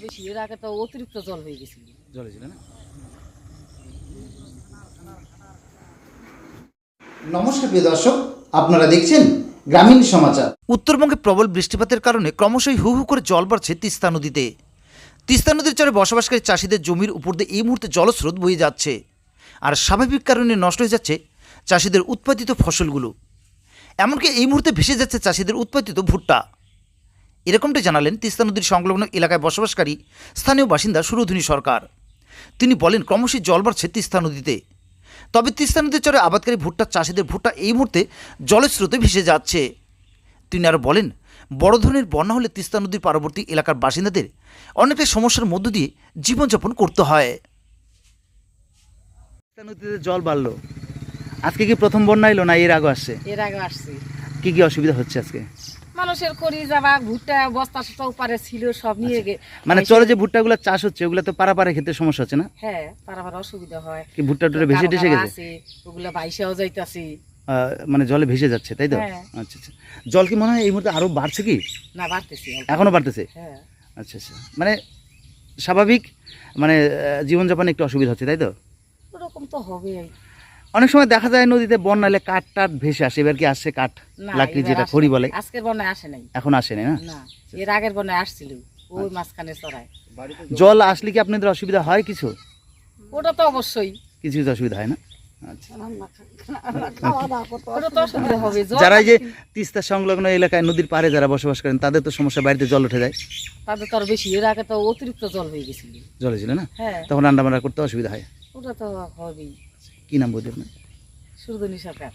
বেশি এর আগে তো অতিরিক্ত জল হয়ে গেছিল। জল ছিল না? নমস্কার প্রিয় দর্শক, আপনারা দেখছেন গ্রামীণ সমাচার। উত্তরবঙ্গে প্রবল বৃষ্টিপাতের কারণে ক্রমশই হু হু করে জল বাড়ছে তিস্তা নদীতে। তিস্তা নদীর চরে বসবাসকারী চাষিদের জমির উপর দিয়ে এই মুহূর্তে জলস্রোত বয়ে যাচ্ছে, আর স্বাভাবিক কারণে নষ্ট হয়ে যাচ্ছে চাষিদের উৎপাদিত ফসলগুলো। এমনকি এই মুহূর্তে ভেসে যাচ্ছে চাষিদের উৎপাদিত ভুট্টা। এরকমটাই জানালেন তিস্তা নদীর সংলগ্ন এলাকায় বসবাসকারী স্থানীয় বাসিন্দা সুরধনী সরকার। তিনি বলেন, ক্রমশই জল বাড়ছে তিস্তা নদীতে, তবে তিস্তা নদীর চরে আবাদকারী ভুট্টা চাষিদের ভুট্টা এই মুহূর্তে জলের স্রোতে ভেসে যাচ্ছে। তিনি আরও বলেন, বড় ধরনের বন্যা হলে তিস্তা নদীর পার্বতী এলাকার বাসিন্দাদের অনেকটাই সমস্যার মধ্য দিয়ে জীবনযাপন করতে হয়। তিস্তা নদীতে জল বাড়লো, আজকে কি প্রথম বন্যা এলো না এর আগে আসছে? এর আগে আসছে। কি কি অসুবিধা হচ্ছে আজকে? মানুষের করি যাবা ভুট্টা বস্তা সস্তা উপারে ছিল সব নিয়ে মানে চরে যে ভুট্টাগুলো চাষ হচ্ছে ওগুলো তো পারাপারের ক্ষেত্রে সমস্যা হচ্ছে না? হ্যাঁ, পারাবার অসুবিধা হয়। কি ভুট্টা টুটে ভেসে টেসে গেছে? ওগুলো বাইশেও যাইতাছে। মানে জলে ভেসে যাচ্ছে, তাই তো? হ্যাঁ। আচ্ছা আচ্ছা। জল কি মনে হয় এই মুহূর্তে আরো বাড়ছে কি? না, বাড়তেছে এখনো বাড়তেছে? হ্যাঁ। আচ্ছা আচ্ছা। মানে স্বাভাবিক মানে জীবনযাপনে একটু অসুবিধা হচ্ছে, তাই তো? ওরকম তো হবেই। অনেক সময় দেখা যায় নদীতে বন্যা হলে কাঠ টাট ভেসে আসে, এবার কি আসছে কাঠ না, লাকড়ি এবার যেটা আসে খড়ি নাই। বলে? আজকের বন্যায় আসে নাই। এখন আসেনি না? না, এর আগের বন্যায় আসছিল ওই মাঝখানে চড়ায়। জল আসলে কি আপনাদের অসুবিধা হয় কিছু? ওটা তো অবশ্যই, কিছু কিছু অসুবিধা হয় না? আচ্ছা। ওটা তো অসুবিধা হবে। যারা এই যে তিস্তা সংলগ্ন এলাকায় নদীর পাড়ে যারা বসবাস করেন তাদের তো সমস্যা, বাড়িতে জল উঠে যায়। তাদের তো আরো বেশি, এর আগে তো অতিরিক্ত জল হয়ে গেছিল। জলে ছিল না? হ্যাঁ, তখন রান্না বান্না করতে অসুবিধা হয়। ওটা তো হবেই। কি নাম বলছি আপনার? সুরধনী সরকার।